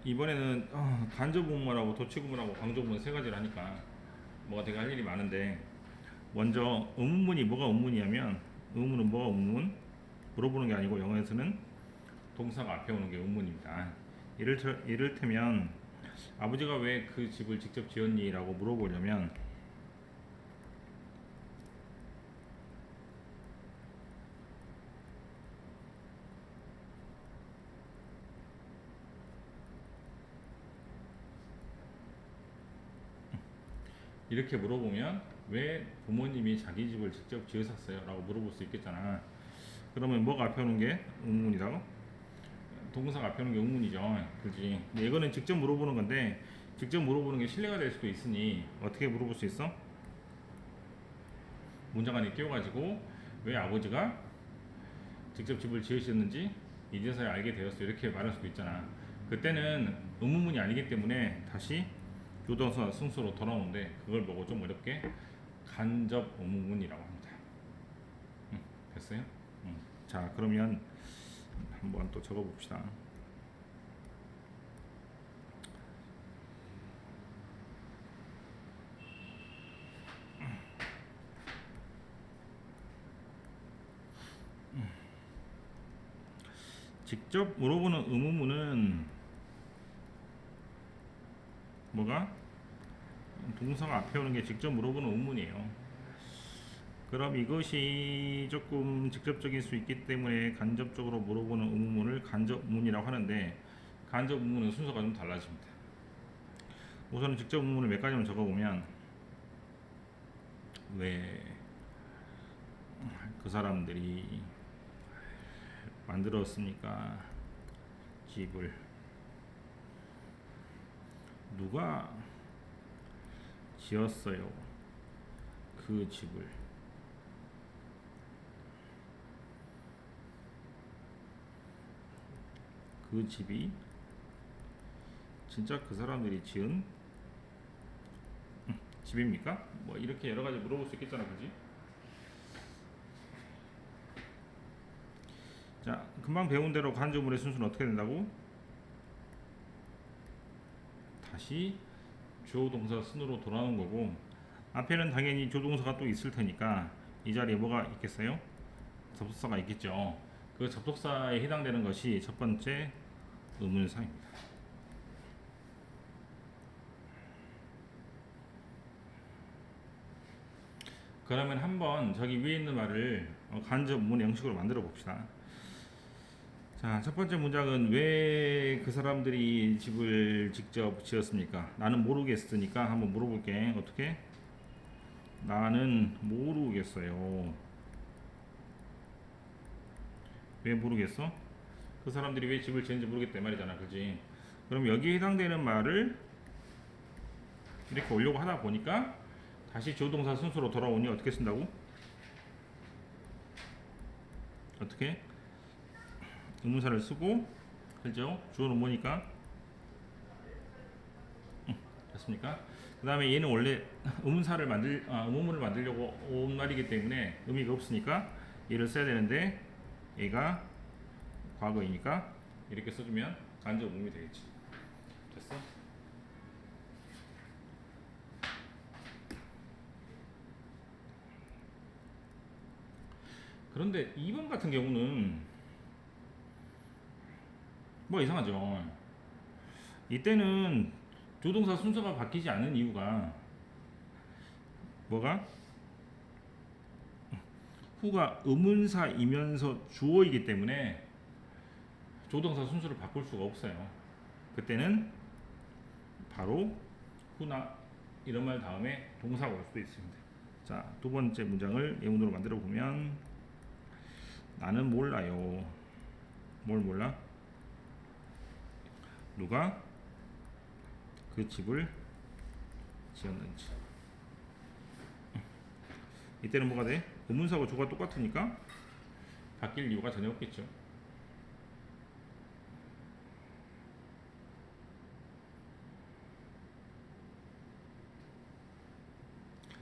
이번에는 간접 의문하고 도치 의문하고 강조 의문 세 가지를 하니까 뭐가 되게 할 일이 많은데, 먼저 의문문이 뭐가 의문이냐면, 의문은 뭐가 의문? 물어보는 게 아니고 영어에서는 동사가 앞에 오는 게 의문입니다. 이를테면 아버지가 왜 그 집을 직접 지었니? 라고 물어보려면 이렇게 물어보면, 왜 부모님이 자기 집을 직접 지으셨어요? 라고 물어볼 수 있겠잖아. 그러면 뭐가 앞에 오는 게 의문이라고? 동사가 앞에 오는 게 의문이죠. 그지? 이거는 직접 물어보는 건데, 직접 물어보는 게 신뢰가 될 수도 있으니 어떻게 물어볼 수 있어? 문장 안에 끼워가지고, 왜 아버지가 직접 집을 지으셨는지 이제서야 알게 되었어, 이렇게 말할 수도 있잖아. 그때는 의문문이 아니기 때문에 다시 조동사 순서로 돌아오는데, 그걸 보고 좀 어렵게 간접 의문문이라고 합니다. 됐어요? 자, 그러면 한번 또 적어봅시다. 직접 물어보는 의문문은 뭐가? 동사가 앞에 오는 게 직접 물어보는 의문이에요. 그럼 이것이 조금 직접적일 수 있기 때문에 간접적으로 물어보는 의문문을 간접 의문이라고 하는데, 간접 의문은 순서가 좀 달라집니다. 우선은 직접 의문을 몇 가지만 적어보면, 왜 그 사람들이 만들었습니까? 집을. 누가 지었어요? 그 집을. 그 집이 진짜 그 사람들이 지은 집입니까? 뭐 이렇게 여러 가지 물어볼 수 있겠잖아, 그지? 자, 금방 배운 대로 간접문의 순서는 어떻게 된다고? 다시 주어 동사 순으로 돌아오는 거고, 앞에는 당연히 조동사가 또 있을 테니까 이 자리에 뭐가 있겠어요? 접속사가 있겠죠. 그 접속사에 해당되는 것이 첫 번째 의문사입니다. 그러면 한번 저기 위에 있는 말을 간접 문의 형식으로 만들어 봅시다. 자, 첫 번째 문장은 왜 그 사람들이 집을 직접 지었습니까? 나는 모르겠으니까 한번 물어볼게. 어떻게? 나는 모르겠어요. 왜 모르겠어? 그 사람들이 왜 집을 지은지 모르겠다 이 말이잖아, 그지? 그럼 여기에 해당되는 말을 이렇게 오려고 하다 보니까 다시 조동사 순서로 돌아오니 어떻게 쓴다고? 어떻게? 의문사를 쓰고, 그죠? 주어는 뭐니까? 됐습니까? 그 다음에 얘는 원래 의문문을 만들려고 온 말이기 때문에 의미가 없으니까 얘를 써야 되는데, 얘가 과거이니까 이렇게 써주면 간접 의문이 되겠지. 됐어? 그런데 2번 같은 경우는 뭐 이상하죠. 이때는 조동사 순서가 바뀌지 않는 이유가 뭐가? 후가 의문사이면서 주어이기 때문에 조동사 순서를 바꿀 수가 없어요. 그때는 바로 후나 이런 말 다음에 동사가 올 수도 있습니다. 자, 두 번째 문장을 예문으로 만들어 보면, 나는 몰라요. 뭘 몰라? 누가 그 집을 지었는지. 이때는 뭐가 돼? 의문사고 주어가 똑같으니까 바뀔 이유가 전혀 없겠죠.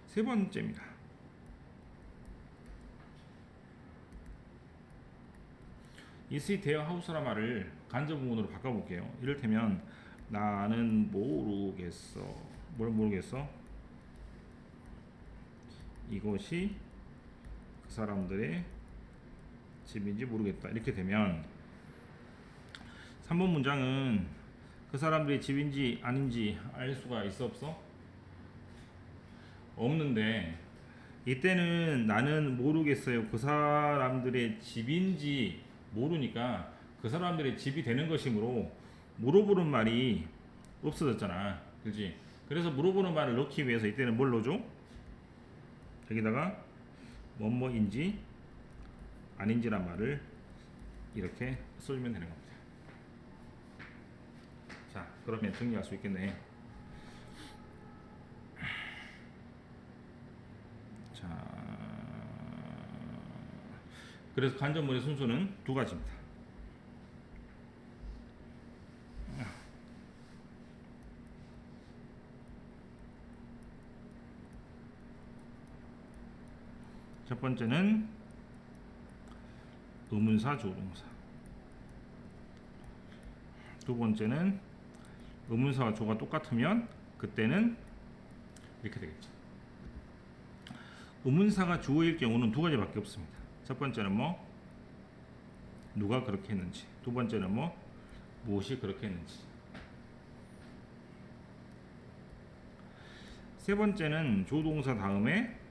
세 번째입니다. 이시 대어 하우스라 말을 간접 부문으로 바꿔볼게요. 이를테면 나는 모르겠어. 뭘 모르겠어? 이것이 그 사람들의 집인지 모르겠다. 이렇게 되면 3번 문장은 그 사람들의 집인지 아닌지 알 수가 있어 없어? 없는데 이때는 나는 모르겠어요. 그 사람들의 집인지 모르니까 그 사람들의 집이 되는 것이므로 물어보는 말이 없어졌잖아. 그렇지? 그래서 물어보는 말을 넣기 위해서 이때는 뭘 넣어줘? 여기다가 뭐뭐인지 아닌지란 말을 이렇게 써주면 되는 겁니다. 자, 그러면 정리할 수 있겠네. 자, 그래서 간접문의 순서는 두 가지입니다. 첫 번째는 의문사, 조동사. 두 번째는 의문사와 조가 똑같으면 그때는 이렇게 되겠죠. 의문사가 주어일 경우는 두 가지밖에 없습니다. 첫 번째는 뭐 누가 그렇게 했는지, 두 번째는 뭐 무엇이 그렇게 했는지. 세 번째는 조동사 다음에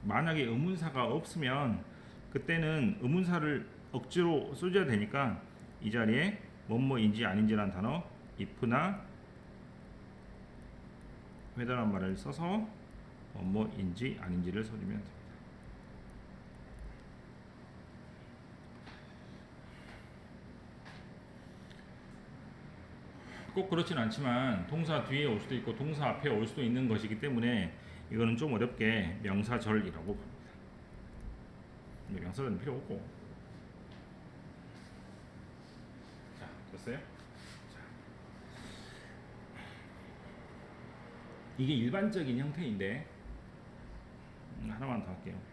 만약에 의문사가 없으면 그때는 의문사를 억지로 써줘야 되니까 이 자리에 뭐뭐인지 아닌지라는 단어 if나 회다란 말을 써서 뭐뭐인지 아닌지를 써주면 됩니다. 꼭 그렇진 않지만 동사 뒤에 올 수도 있고 동사 앞에 올 수도 있는 것이기 때문에 이거는 좀 어렵게 명사절이라고 봅니다. 명사절은 필요 없고. 자, 됐어요? 자. 이게 일반적인 형태인데 하나만 더 할게요.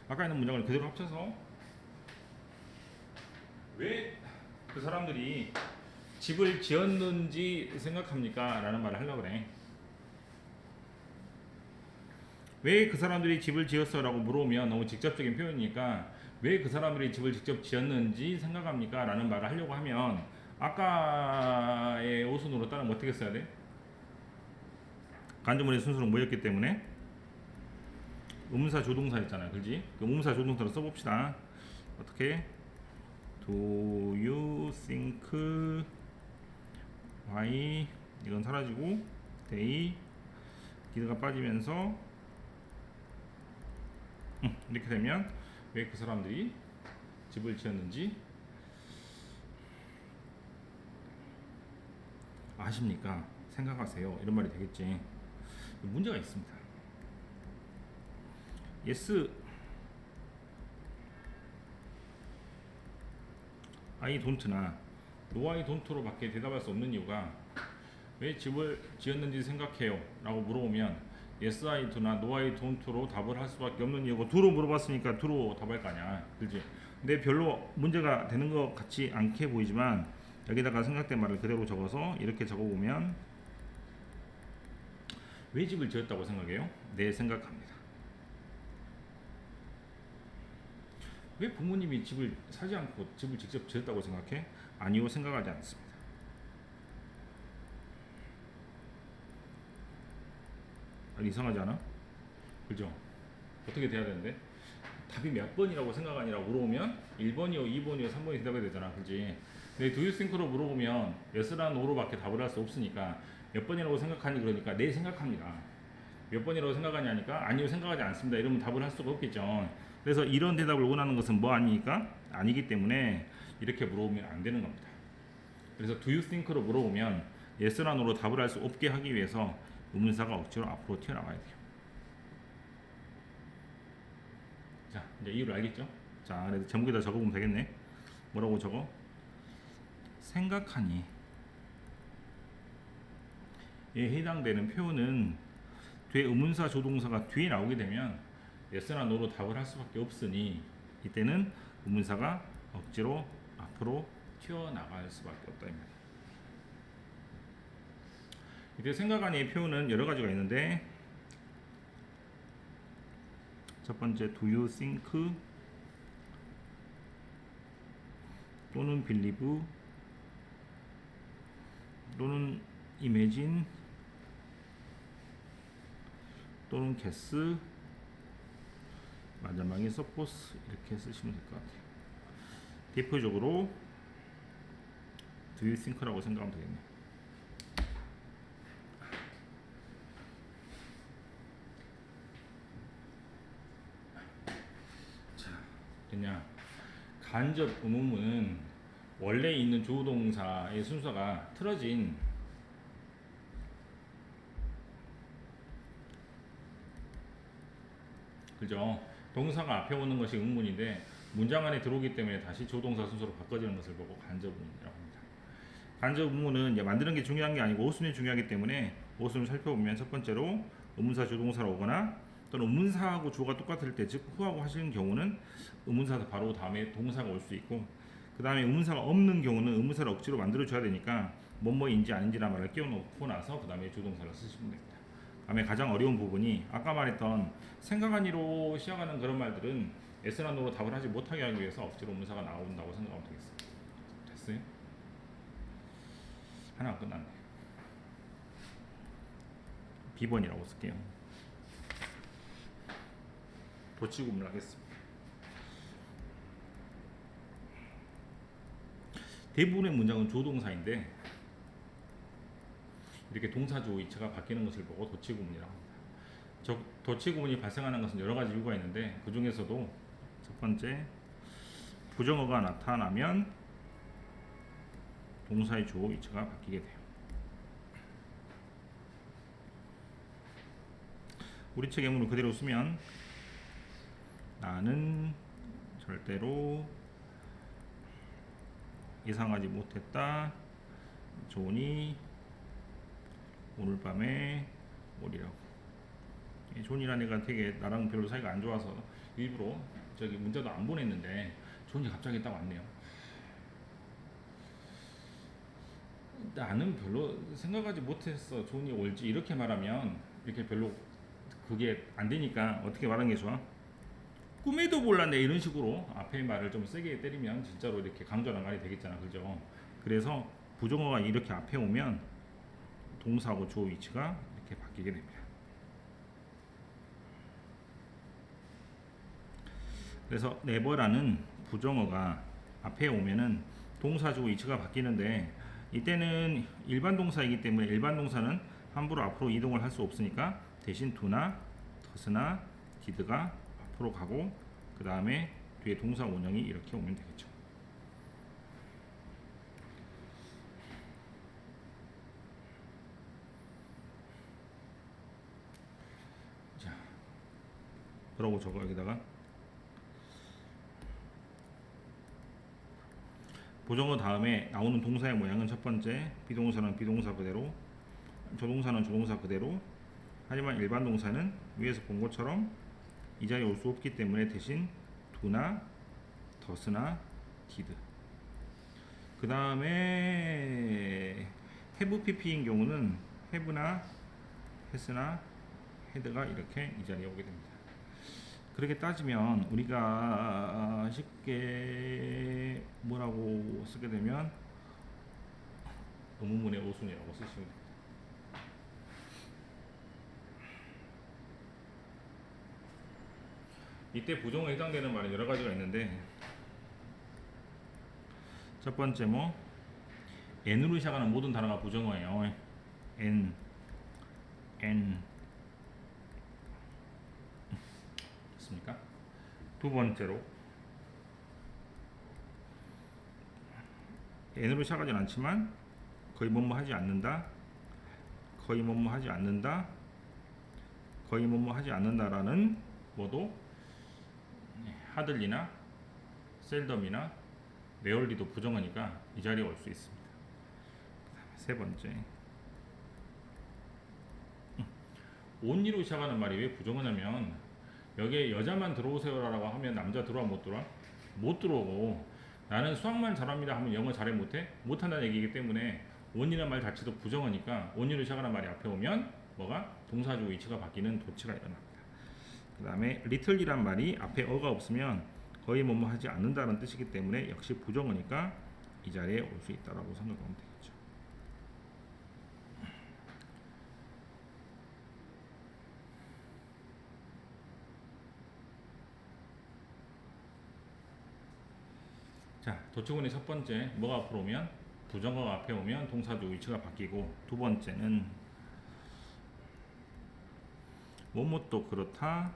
아까 있는 문장을 그대로 합쳐서 왜 그 사람들이 집을 지었는지 생각합니까? 라는 말을 하려고 그래. 왜 그 사람들이 집을 지었어? 라고 물어보면 너무 직접적인 표현이니까 왜 그 사람들이 집을 직접 지었는지 생각합니까? 라는 말을 하려고 하면 아까의 오순으로 따르면 어떻게 써야 돼? 간접문의 순서는 뭐였기 때문에 의문사 조동사였잖아요. 그렇지? 그 의문사 조동사로 써봅시다. 어떻게? Do you think why 이건 사라지고 they 기드가 빠지면서 이렇게 되면 왜 그 사람들이 집을 지었는지 아십니까? 생각하세요. 이런 말이 되겠지. 문제가 있습니다. yes I don't나 no I don't로 밖에 대답할 수 없는 이유가 왜 집을 지었는지 생각해요 라고 물어보면 yes I do나 no I don't로 답을 할 수밖에 없는 이유고 do로 물어봤으니까 do로 답할 거 아니야. 그렇지? 근데 별로 문제가 되는 것 같지 않게 보이지만 여기다가 생각된 말을 그대로 적어서 이렇게 적어보면 왜 집을 지었다고 생각해요? 네, 생각합니다. 왜 부모님이 집을 사지 않고 집을 직접 지었다고 생각해? 아니요, 생각하지 않습니다. 아니, 이상하지 않아? 그죠? 어떻게 돼야 되는데? 답이 몇 번이라고 생각 아니라 물어보면 1번이요, 2번이요, 3번이 대답이 되잖아. 그지? 근데 do you think로 물어보면 yes랑 no로밖에 답을 할 수 없으니까 몇 번이라고 생각하니 그러니까 네, 생각합니다. 몇 번이라고 생각하냐니까 아니요, 생각하지 않습니다. 이러면 답을 할 수가 없겠죠. 그래서 이런 대답을 원하는 것은 뭐 아니니까? 아니기 때문에 이렇게 물어보면 안 되는 겁니다. 그래서 do you think로 물어보면 yes나 no로 답을 할 수 없게 하기 위해서 의문사가 억지로 앞으로 튀어나와야 돼요. 자, 이제 이유를 알겠죠? 자, 그래서 제목에다 적어보면 되겠네. 뭐라고 적어? 생각하니 에 해당되는 표현은 뒤에 의문사 조동사가 뒤에 나오게 되면 yes나 no로 답을 할 수밖에 없으니 이때는 의문사가 억지로 앞으로 튀어나갈 수밖에 없다 이 말이야. 이때 생각하니의 표현은 여러 가지가 있는데 첫 번째 do you think 또는 believe 또는 imagine 또는 guess 마지막에 suppose 이렇게 쓰시면 될 것 같아요. 대표적으로 do you think라고 생각하면 되겠네요. 자, 됐냐? 간접 의문문은 원래 있는 주어동사의 순서가 틀어진 그죠? 동사가 앞에 오는 것이 의문문인데 문장 안에 들어오기 때문에 다시 조동사 순서로 바꿔지는 것을 보고 간접 의문이라고 합니다. 간접 의문문은 이제 만드는 게 중요한 게 아니고 어순이 중요하기 때문에 어순을 살펴보면 첫 번째로 의문사 조동사로 오거나 또는 의문사하고 주어가 똑같을 때 즉 who하고 하시는 경우는 의문사 바로 다음에 동사가 올 수 있고 그 다음에 의문사가 없는 경우는 의문사를 억지로 만들어줘야 되니까 뭐뭐인지 아닌지란 말을 끼워놓고 나서 그 다음에 조동사를 쓰시면 됩니다. 다음에 가장 어려운 부분이 아까 말했던 생각한 이로 시작하는 그런 말들은 s나 no로 답을 하지 못하게 하기 위해서 억지로 의문사가 나온다고 생각하면 되겠어요. 됐어요? 하나가 끝났네. B번이라고 쓸게요. 도치구문을 하겠습니다. 대부분의 문장은 조동사인데 이렇게 동사주 위치가 바뀌는 것을 보고 도치구문이라고 합니다. 도치구문이 발생하는 것은 여러 가지 이유가 있는데 그 중에서도 첫 번째 부정어가 나타나면 동사의 주어 위치가 바뀌게 돼요. 우리 책 예문을 그대로 쓰면 나는 절대로 예상하지 못했다. 존이 오늘 밤에 오리라고. 존이라는 애가 되게 나랑 별로 사이가 안 좋아서 일부러 저기 문자도 안 보냈는데 존이 갑자기 딱 왔네요. 나는 별로 생각하지 못했어. 존이 올지 이렇게 말하면 이렇게 별로 그게 안 되니까 어떻게 말하는 게 좋아? 꿈에도 몰랐네 이런 식으로 앞에 말을 좀 세게 때리면 진짜로 이렇게 강조하는 말이 되겠잖아, 그죠? 그래서 부정어가 이렇게 앞에 오면 동사하고 주어 위치가 이렇게 바뀌게 됩니다. 그래서 never라는 부정어가 앞에 오면은 동사 주어 위치가 바뀌는데 이때는 일반 동사이기 때문에 일반 동사는 함부로 앞으로 이동을 할 수 없으니까 대신 do나 does나 did가 앞으로 가고 그 다음에 뒤에 동사 원형이 이렇게 오면 되겠죠. 자, 그러고 저거 여기다가 부정어 다음에 나오는 동사의 모양은 첫 번째 비동사는 비동사 그대로 조동사는 조동사 그대로 하지만 일반 동사는 위에서 본 것처럼 이 자리에 올 수 없기 때문에 대신 do나 does나 did 그 다음에 have pp인 경우는 have나 has나 had가 이렇게 이 자리에 오게 됩니다. 그렇게 따지면 우리가 쉽게 뭐라고 쓰게 되면 의문문의 어순이라고 쓰시면 됩니다. 이때 부정어에 해당되는 말은 여러 가지가 있는데 첫 번째 n으로 시작하는 모든 단어가 부정어예요. n 됐습니까? 두 번째로 n으로 시작하진 않지만 거의 뭐뭐 하지 않는다. 거의 뭐뭐 하지 않는다, 거의 뭐뭐 하지 않는다라는 모두 하들리나 셀덤이나 레얼리도 부정어니까 이 자리에 올 수 있습니다. 세 번째, 온리로 시작하는 말이 왜 부정어냐면 여기에 여자만 들어오세요라고 하면 남자 들어와 못 들어와? 못 들어오고 나는 수학만 잘합니다 하면 영어 잘해 못해? 못한다는 얘기이기 때문에 온이라는 말 자체도 부정어니까 온리로 시작하는 말이 앞에 오면 뭐가? 동사주어 위치가 바뀌는 도치가 일어납니다. 그 다음에 little이란 말이 앞에 어가 없으면 거의 뭐뭐 하지 않는다는 뜻이기 때문에 역시 부정어니까 이 자리에 올 수 있다라고 생각하면 되겠죠. 자, 도치군의 첫 번째 뭐가 앞으로 오면 부정어가 앞에 오면 동사주어 위치가 바뀌고, 두 번째는 뭐뭐도 그렇다,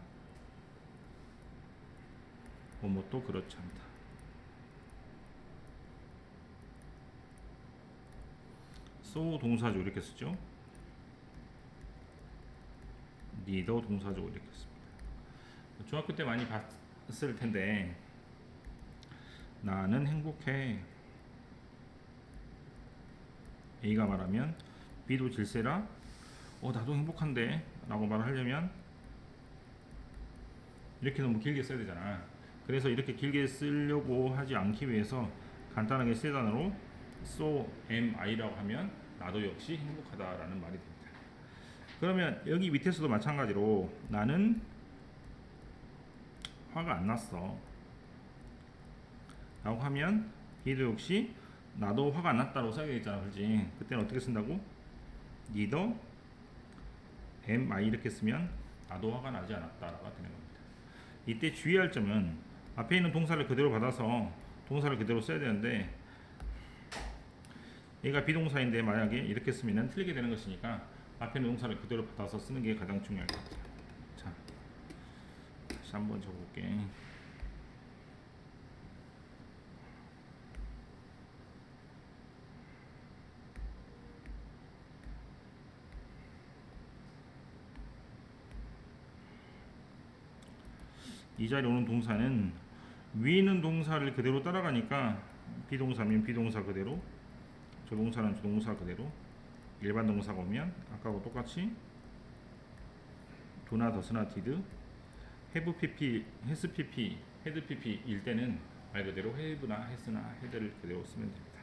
뭐뭐도 그렇지 않다. so 동사주어 이렇게 쓰죠. neither 동사주어 이렇게 씁니다. 중학교 때 많이 봤을 텐데 나는 행복해. A가 말하면 B도 질세라 나도 행복한데 라고 말을 하려면 이렇게 너무 길게 써야 되잖아. 그래서 이렇게 길게 쓰려고 하지 않기 위해서 간단하게 세 단어로 so am I라고 하면 나도 역시 행복하다라는 말이 됩니다. 그러면 여기 밑에서도 마찬가지로 나는 화가 안 났어 라고 하면 얘도 역시 나도 화가 안 났다고 써야 되잖아. 그렇지? 그때는 어떻게 쓴다고? neither am I 이렇게 쓰면 나도 화가 나지 않았다라고 되는 겁니다. 이때 주의할 점은 앞에 있는 동사를 그대로 받아서 동사를 그대로 써야 되는데 얘가 비동사인데 만약에 이렇게 쓰면 틀리게 되는 것이니까 앞에 있는 동사를 그대로 받아서 쓰는 게 가장 중요할 것 같아요. 자, 다시 한번 적어볼게. 이 자리에 오는 동사는 위에 있는 동사를 그대로 따라가니까 비동사면 비동사 그대로, 조동사는 조동사 그대로, 일반 동사가 오면 아까하고 똑같이 do나 does나 did, have pp, has pp, had pp 일 때는 말 그대로 have나 has나 had를 그대로 쓰면 됩니다.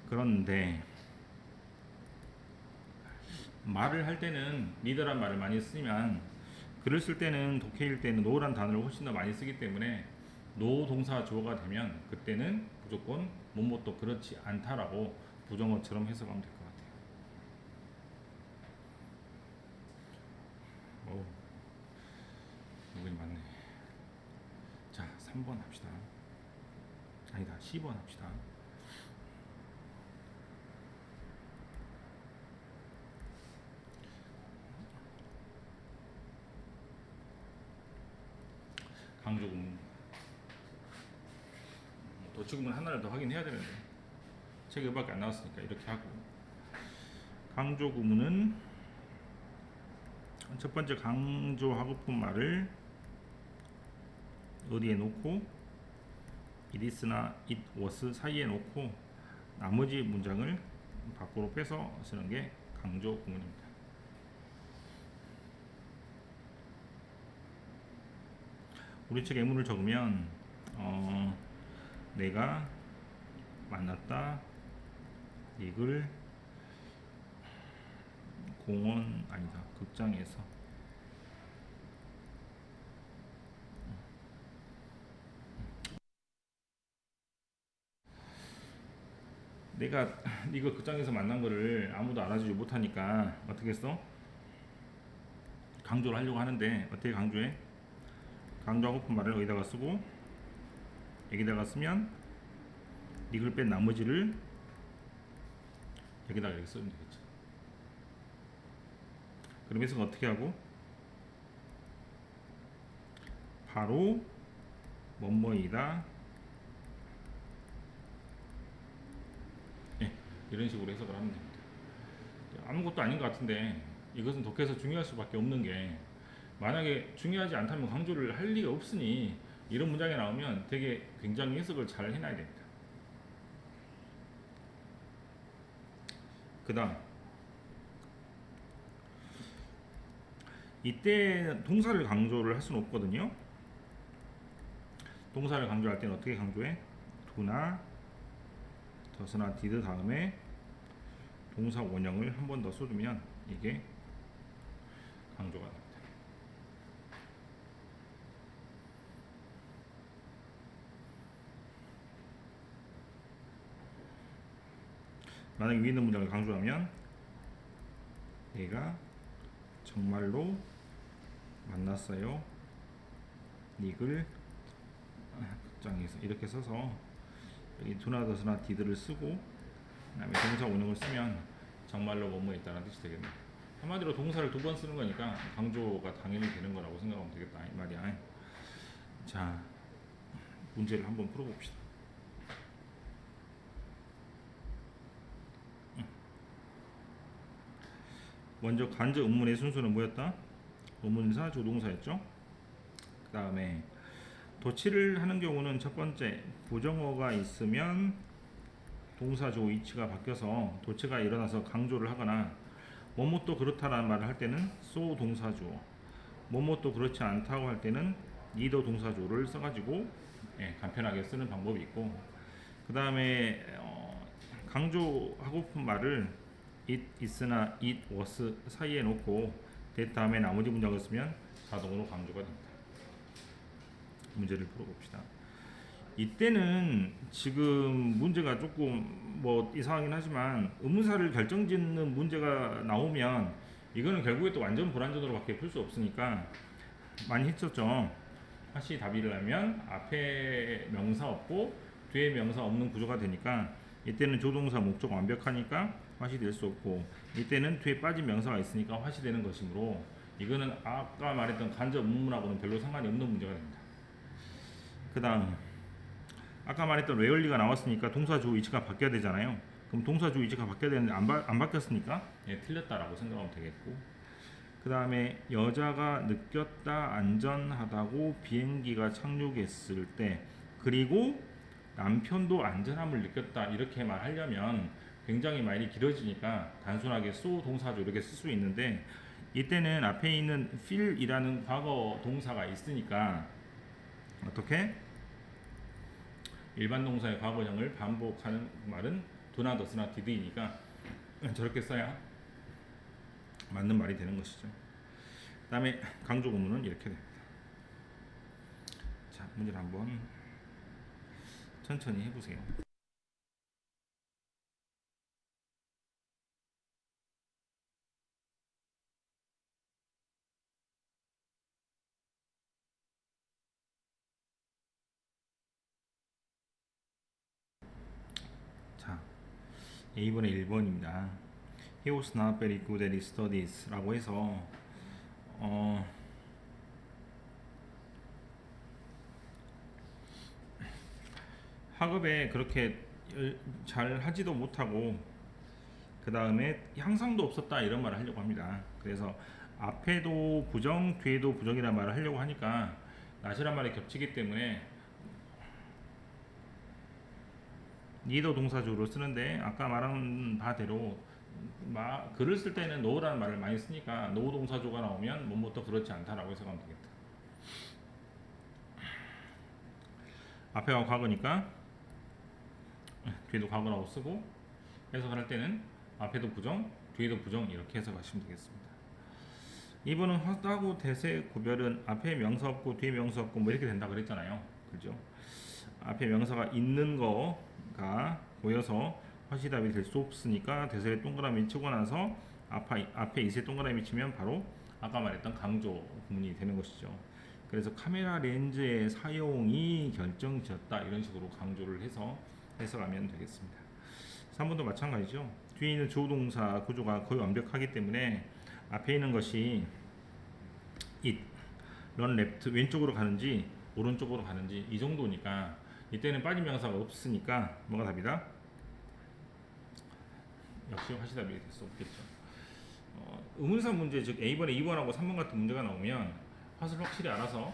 그런데 말을 할 때는 need란 말을 많이 쓰면 글을 쓸 때는 독해일 때는 no란 단어를 훨씬 더 많이 쓰기 때문에 no 동사 주어가 되면 그때는 무조건 뭐뭐도 그렇지 않다라고 부정어처럼 해석하면 될 것 같아요. 오, 이건 맞네. 자, 3번 합시다. 아니다, 10번 합시다. 강조구문. 도치구문 하나를 더 하긴 해야 되는데 책이 이밖에 안 나왔으니까 이렇게 하고, 강조구문은 첫 번째 강조하고픈 말을 어디에 놓고 it is나 it was 사이에 놓고 나머지 문장을 밖으로 빼서 쓰는 게 강조구문입니다. 우리 책 예문을 적으면 내가 만났다 이글 공원 아니다 극장에서, 내가 이거 극장에서 만난 거를 아무도 알아주지 못하니까 어떻게 써? 강조를 하려고 하는데 어떻게 강조해? 강조하고픈 말을 여기다가 쓰고 여기다가 쓰면 이걸 뺀 나머지를 여기다가 이렇게 쓰면 되겠죠. 그럼 해석은 어떻게 하고? 바로 뭐뭐이다. 네, 이런 식으로 해석을 하면 됩니다. 아무것도 아닌 것 같은데 이것은 독해서 중요할 수밖에 없는 게 만약에 중요하지 않다면 강조를 할 리가 없으니 이런 문장이 나오면 되게 굉장히 해석을 잘 해놔야 됩니다. 그 다음 이때 동사를 강조를 할 수는 없거든요. 동사를 강조할 때는 어떻게 강조해? do나 does나 did 다음에 동사 원형을 한 번 더 써주면 이게 강조가 됩니다. 만약에 위에 있는 문장을 강조하면 내가 정말로 만났어요. 닉을 극장에서 이렇게 써서 여기 do나 does나 did를 쓰고 그다음에 동사 원형을 쓰면 정말로 뭐뭐에 있다는 뜻이 되겠네. 한마디로 동사를 두 번 쓰는 거니까 강조가 당연히 되는 거라고 생각하면 되겠다 이 말이야. 자, 문제를 한번 풀어봅시다. 먼저 간접 의문의 순서는 뭐였다? 의문사, 조동사였죠. 그 다음에 도치를 하는 경우는 첫 번째 부정어가 있으면 동사 조 위치가 바뀌어서 도치가 일어나서 강조를 하거나 뭐뭐도 그렇다라는 말을 할 때는 so 동사 주어, 뭐뭐도 그렇지 않다고 할 때는 neither 동사 주어를 써가지고 간편하게 쓰는 방법이 있고, 그 다음에 강조하고픈 말을 it is나 it was 사이에 놓고 that 다음에 나머지 문장을 쓰면 자동으로 강조가 됩니다. 문제를 풀어봅시다. 이때는 지금 문제가 조금 뭐 이상하긴 하지만 의문사를 결정짓는 문제가 나오면 이거는 결국에 또 완전 불완전으로 밖에 풀 수 없으니까 많이 했었죠. 다시 답의를 하면 앞에 명사 없고 뒤에 명사 없는 구조가 되니까 이때는 조동사 목적 완벽하니까 화시 될 수 없고, 이때는 뒤에 빠진 명사가 있으니까 화시 되는 것이므로 이거는 아까 말했던 간접 의문문하고는 별로 상관이 없는 문제가 됩니다. 그 다음 아까 말했던 레얼리가 나왔으니까 동사 주 위치가 바뀌어야 되잖아요. 그럼 동사 주 위치가 바뀌어야 되는데 안 바뀌었으니까 틀렸다라고 생각하면 되겠고, 그 다음에 여자가 느꼈다 안전하다고 비행기가 착륙했을 때 그리고 남편도 안전함을 느꼈다 이렇게 말하려면 굉장히 말이 길어지니까 단순하게 so 동사죠 이렇게 쓸 수 있는데, 이때는 앞에 있는 feel이라는 과거 동사가 있으니까 어떻게? 일반 동사의 과거형을 반복하는 말은 do나 does나 did이니까 저렇게 써야 맞는 말이 되는 것이죠. 그 다음에 강조 구문은 이렇게 됩니다. 자, 문제를 한번 천천히 해보세요. 자, A번에 1번입니다. He was not very good at his studies 라고 해서 학업에 그렇게 잘 하지도 못하고 그 다음에 향상도 없었다 이런 말을 하려고 합니다. 그래서 앞에도 부정 뒤에도 부정이라는 말을 하려고 하니까 not이란 말이 겹치기 때문에 neither 동사주로 쓰는데 아까 말한 바대로 글을 쓸 때는 no라는 말을 많이 쓰니까 no 동사조가 나오면 뭐뭐도 그렇지 않다라고 해석하면 되겠다. 앞에가 과거니까 뒤에도 과거라고 쓰고, 해석을 할 때는 앞에도 부정 뒤에도 부정 이렇게 해석하시면 되겠습니다. 이번은 허다고 대세 구별은 앞에 명사 없고 뒤에 명사 없고 뭐 이렇게 된다 그랬잖아요. 그죠? 앞에 명사가 있는 거가 보여서 화시답이 될 수 없으니까 대세에 동그라미 치고 나서 앞에 이세 동그라미 치면 바로 아까 말했던 강조 구문이 되는 것이죠. 그래서 카메라 렌즈의 사용이 결정지었다 이런 식으로 강조를 해서 해석하면 되겠습니다. 3번도 마찬가지죠. 뒤에 있는 조동사 구조가 거의 완벽하기 때문에 앞에 있는 것이 it, run left 왼쪽으로 가는지 오른쪽으로 가는지 이 정도니까 이때는 빠진 명사가 없으니까 뭐가 답이다? 역시 화시답이 될 수 없겠죠. 의문사 문제 즉 A번에 2번하고 3번 같은 문제가 나오면 화를 확실히 알아서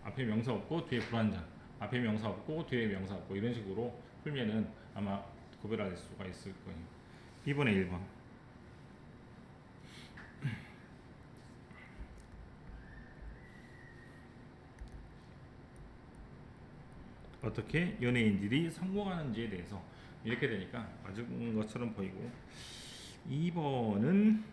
앞에 명사 없고 뒤에 불완전, 앞에 명사 없고 뒤에 명사 없고 이런 식으로 풀면은 아마 구별할 수가 있을 거예요. 2번에 1번. 어떻게 연예인들이 성공하는지에 대해서 이렇게 되니까 맞은 것처럼 보이고 2번은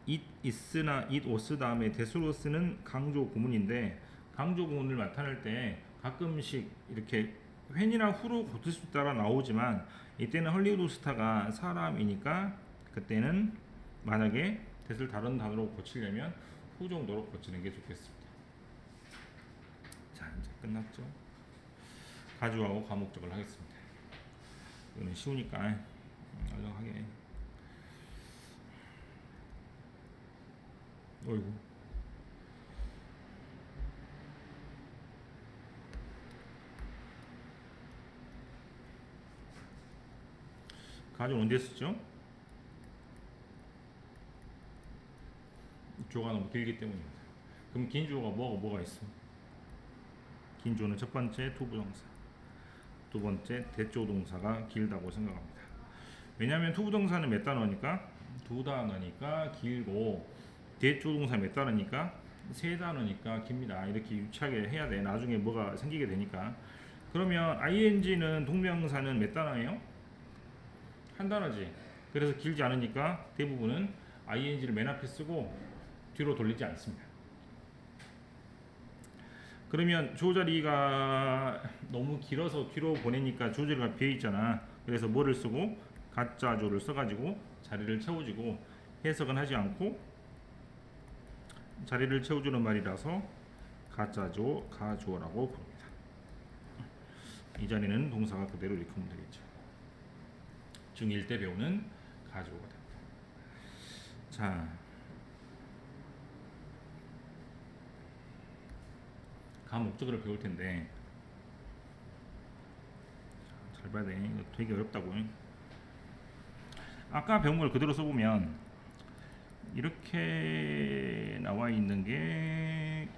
it is나 it was 다음에 대수로 쓰는 강조 구문인데 강조 구문을 나타낼 때 가끔씩 이렇게 when이나 who로 고칠 수 따라 나오지만 이때는 헐리우드 스타가 사람이니까 그때는 만약에 대수를 다른 단어로 고치려면 who 정도로 고치는 게 좋겠습니다. 자 이제 끝났죠. 가주하고 과목적을 하겠습니다. 이거는 쉬우니까 얼렁하게. 어이구. 가주 언제 쓰죠? 주어가 너무 길기 때문입니다. 그럼 긴 주어가 뭐가 있어? 긴 주어는 첫 번째 투부정사, 두 번째 대조 동사가 길다고 생각합니다. 왜냐하면 투부정사는 몇 단어니까? 두 단어니까 길고 대조 동사 몇 단어니까? 세 단어니까 깁니다. 이렇게 유치하게 해야 돼. 나중에 뭐가 생기게 되니까. 그러면 ing는 동명사는 몇 단어예요? 한 단어지. 그래서 길지 않으니까 대부분은 ing를 맨 앞에 쓰고 뒤로 돌리지 않습니다. 그러면 주어 자리가 너무 길어서 뒤로 보내니까 주어 자리가 비어 있잖아. 그래서 뭐를 쓰고 가짜조를 써가지고 자리를 채워주고 해석은 하지 않고 자리를 채워주는 말이라서 가짜조, 가주어라고 부릅니다. 이 자리는 동사가 그대로 이렇게 하면 되겠죠. 중1 때 배우는 가주어가 됩니다. 자, 가목적어를 배울 텐데 잘 봐야 돼. 이거 되게 어렵다고. 아까 배운 걸 그대로 써보면 이렇게 나와 있는 게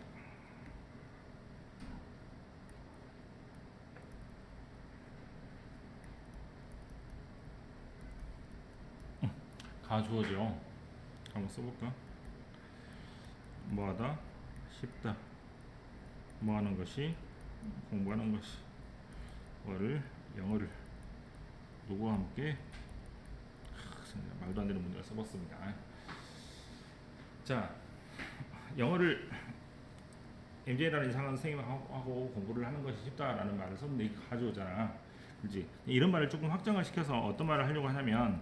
가주어죠. 한번 써볼까? 뭐하다? 쉽다. 뭐하는 것이? 공부하는 것이. 뭐를? 영어를. 누구와 함께? 말도 안 되는 문제를 써봤습니다. 자, 영어를 MJ라는 이상한 선생님하고 공부를 하는 것이 쉽다라는 말을 썼는데 이게 가져오잖아. 그렇지? 이런 말을 조금 확장을 시켜서 어떤 말을 하려고 하냐면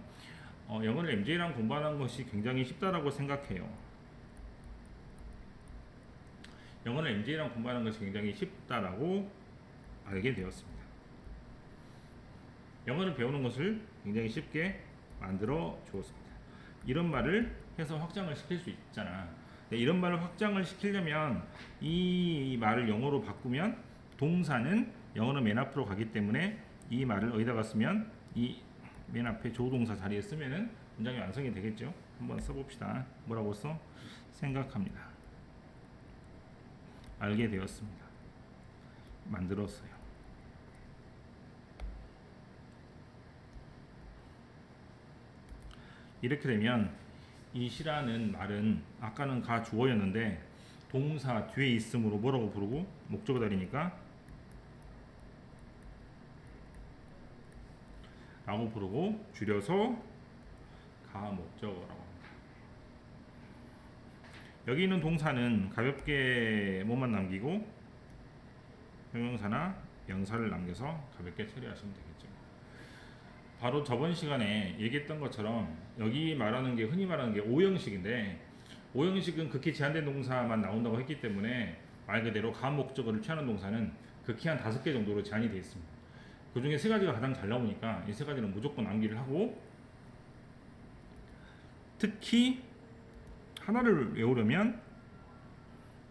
영어를 MJ랑 공부하는 것이 굉장히 쉽다라고 생각해요. 영어를 MJ랑 공부하는 것이 굉장히 쉽다라고 알게 되었습니다. 영어를 배우는 것을 굉장히 쉽게 만들어 주었습니다. 이런 말을 해서 확장을 시킬 수 있잖아. 이런 말을 확장을 시키려면 이 말을 영어로 바꾸면 동사는 영어는 맨 앞으로 가기 때문에 이 말을 어디다가 쓰면 이 맨 앞에 조동사 자리에 쓰면은 문장이 완성이 되겠죠. 한번 써봅시다. 뭐라고 써? 생각합니다. 알게 되었습니다. 만들었어요. 이렇게 되면 이 시라는 말은 아까는 가주어였는데 동사 뒤에 있으므로 뭐라고 부르고 목적어 다리니까 라고 부르고 줄여서 가목적어라고 합니다. 여기 있는 동사는 가볍게 뭐만 남기고 형용사나 명사를 남겨서 가볍게 처리하시면 되겠죠. 바로 저번 시간에 얘기했던 것처럼 여기 말하는 게 흔히 말하는 게 오형식인데 오형식은 극히 제한된 동사만 나온다고 했기 때문에 말 그대로 가목적어를 취하는 동사는 극히 한 5개 정도로 제한이 되어 있습니다. 그 중에 3가지가 가장 잘 나오니까 이 3가지는 무조건 암기를 하고 특히 하나를 외우려면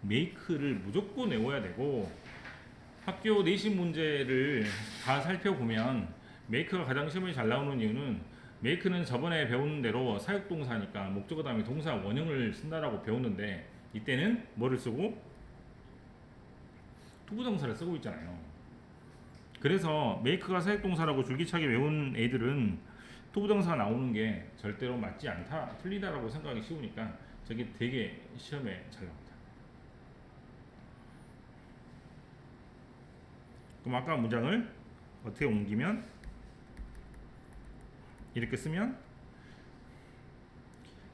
make를 무조건 외워야 되고 학교 내신 문제를 다 살펴보면 make가 가장 시험에 잘 나오는 이유는 메이크는 저번에 배운 대로 사역동사니까 목적어 다음에 동사 원형을 쓴다라고 배웠는데 이때는 뭐를 쓰고 투부정사를 쓰고 있잖아요. 그래서 make가 사역동사라고 줄기차게 외운 애들은 투부정사가 나오는 게 절대로 맞지 않다, 틀리다라고 생각하기 쉬우니까 저게 되게 시험에 잘 나옵니다. 그럼 아까 문장을 어떻게 옮기면 이렇게 쓰면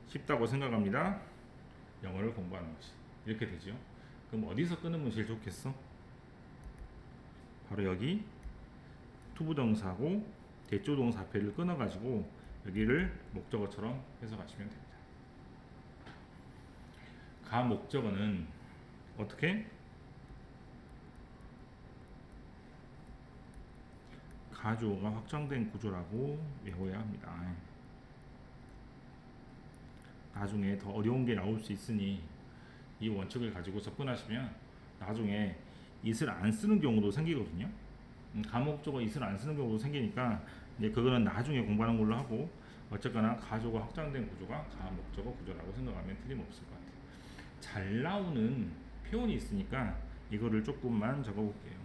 쉽다고 생각합니다. 영어를 공부하는 것이 이렇게 되죠. 그럼 어디서 끊으면 제일 좋겠어? 바로 여기 투부정사하고 대조동사 앞에를 끊어가지고 여기를 목적어처럼 해석하시면 됩니다. 가목적어는 어떻게? 가주어가 확장된 구조라고 외워야 합니다. 나중에 더 어려운 게 나올 수 있으니 이 원칙을 가지고 접근하시면 나중에 it을 안 쓰는 경우도 생기거든요. 가목적어 it을 안 쓰는 경우도 생기니까 이제 그거는 나중에 공부하는 걸로 하고, 어쨌거나 가주어가 확장된 구조가 가목적어 구조라고 생각하면 틀림없을 것 같아요. 잘 나오는 표현이 있으니까 이거를 조금만 적어볼게요.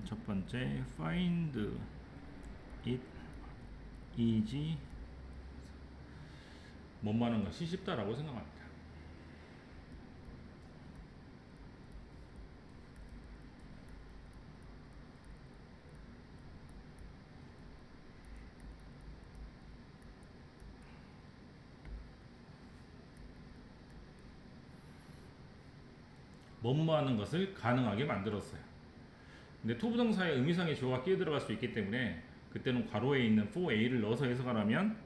첫 번째, find it easy, 뭐뭐 하는 것이 쉽다라고 생각합니다. 뭐뭐 하는 것을 가능하게 만들었어요. 근데 투부정사의 의미상의 주어가 끼어 들어갈 수 있기 때문에 그때는 괄호에 있는 for A를 넣어서 해석을 하면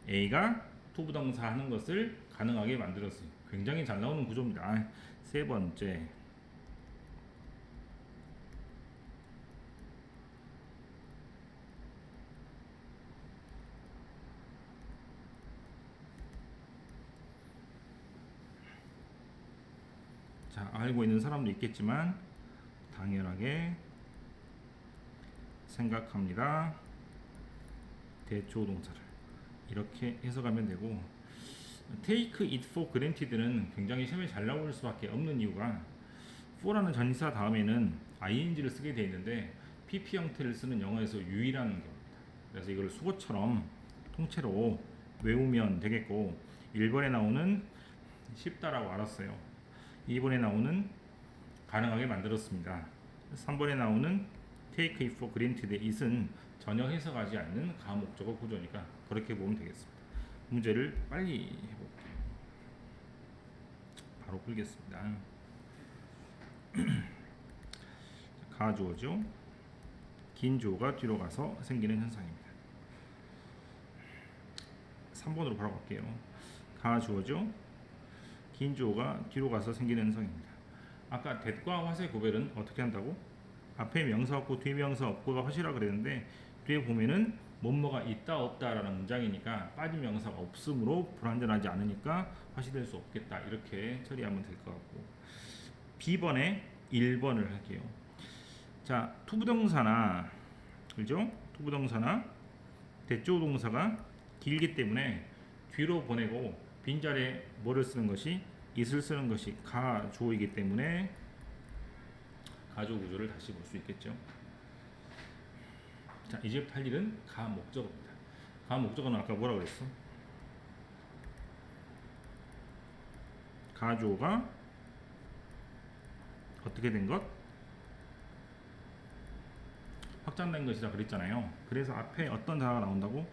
A가 투부정사 하는 것을 가능하게 만들었어요. 굉장히 잘 나오는 구조입니다. 세 번째, 자, 알고 있는 사람도 있겠지만 당연하게 생각합니다. 대조동사를 이렇게 해석하면 되고, take it for granted는 굉장히 시험에 잘 나올 수밖에 없는 이유가 for라는 전치사 다음에는 ing를 쓰게 되어 있는데 pp 형태를 쓰는 영어에서 유일한 경우입니다. 그래서 이걸 수거처럼 통째로 외우면 되겠고, 1번에 나오는 쉽다라고 알았어요. 2번에 나오는 가능하게 만들었습니다. 3번에 나오는 take it for granted it은 전혀 해석하지 않는 가목적어 구조니까 그렇게 보면 되겠습니다. 문제를 빨리 해볼게요. 바로 풀겠습니다. 가주어죠. 긴 주어가 뒤로 가서 생기는 현상입니다. 3번으로 바로 갈게요. 가주어죠. 긴 주어가 뒤로 가서 생기는 현상입니다. 아까 that과 what의 구별은 어떻게 한다고? 앞에 명사 없고 뒤에 명사 없고가 확실하 그랬는데 뒤에 보면은 뭐뭐가 있다 없다라는 문장이니까 빠진 명사가 없으므로 불완전하지 않으니까 화시될 수 없겠다, 이렇게 처리하면 될 것 같고, B번에 1번을 할게요. 자, 투부정사나, 그죠? 투부정사나 대조 동사가 길기 때문에 뒤로 보내고 빈자리에 뭐를 쓰는 것이, it을 쓰는 것이 가주어이기 때문에 가주어 구조를 다시 볼 수 있겠죠. 자, 이제부터 할 일은 가목적어입니다. 가목적어는 아까 뭐라고 그랬어? 가주어가 어떻게 된 것? 확장된 것이다 그랬잖아요. 그래서 앞에 어떤 단어가 나온다고?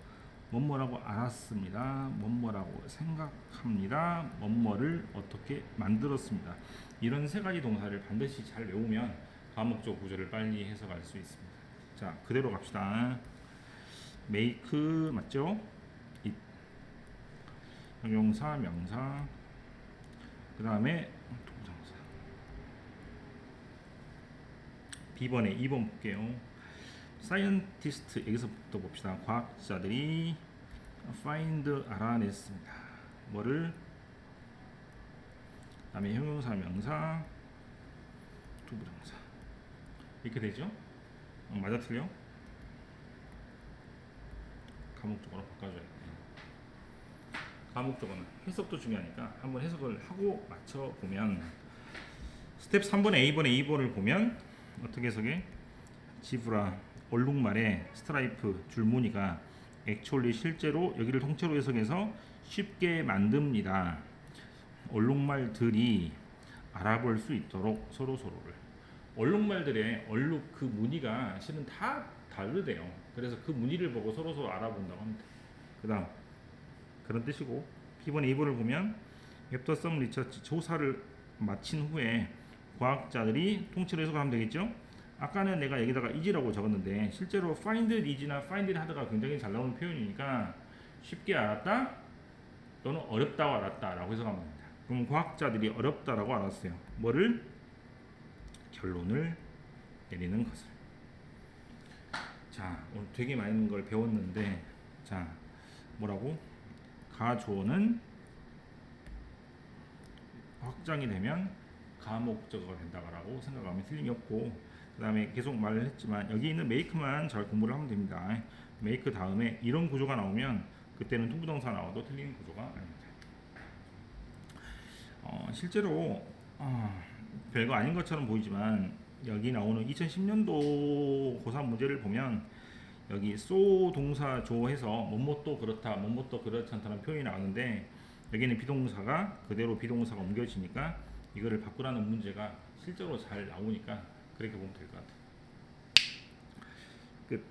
뭐뭐라고 알았습니다. 뭐뭐라고 생각합니다. 뭐뭐를 어떻게 만들었습니다. 이런 세 가지 동사를 반드시 잘 외우면 가목적 구조를 빨리 해석할 수 있습니다. 자, 그대로 갑시다. make 맞죠? it, 형용사, 명사, 그 다음에 동사무사. B번에 2번 볼게요. scientist, 여기서부터 봅시다. 과학자들이 find, 알아냈습니다. 뭐를? 그 다음에 형용사, 명사, 투부정사. 이렇게 되죠? 맞아 틀려? 가목적으로 바꿔줘야 돼. 가목적어는 해석도 중요하니까 한번 해석을 하고 맞춰보면 스텝 3번의 A번의 A번을 보면 어떻게 해석해? 지브라 얼룩말에 스트라이프 줄무늬가 액츄얼리 실제로 여기를 통째로 해석해서 쉽게 만듭니다. 얼룩말들이 알아볼 수 있도록 서로를 얼룩말들의 얼룩 그 무늬가 실은 다 다르대요. 그래서 그 무늬를 보고 서로 알아본다고 합니다. 그 다음 그런 뜻이고 B번 A번을 보면 애프터 썸 리서치 조사를 마친 후에 과학자들이 통째로 해석을 하면 되겠죠. 아까는 내가 여기다가 is라고 적었는데 실제로 find is나 find hard가 굉장히 잘 나오는 표현이니까 쉽게 알았다 또는 어렵다고 알았다 라고 해석하면 됩니다. 그럼 과학자들이 어렵다라고 알았어요. 뭐를? 결론을 내리는 것을. 자, 오늘 되게 많은 걸 배웠는데 자, 뭐라고? 가조는 확장이 되면 가목적어가 된다라고 생각하면 틀림이 없고 그 다음에 계속 말을 했지만 여기 있는 make만 잘 공부를 하면 됩니다. make 다음에 이런 구조가 나오면 그때는 투부정사 나와도 틀리는 구조가 아닙니다. 실제로 별거 아닌 것처럼 보이지만 여기 나오는 2010년도 고3 문제를 보면 여기 so 동사 조해서 뭐뭐또 그렇다 뭐뭐또 그렇지 않다는 표현이 나오는데 여기는 비동사가 그대로 비동사가 옮겨지니까 이거를 바꾸라는 문제가 실제로 잘 나오니까 그렇게 보면 될 것 같아요. 끝.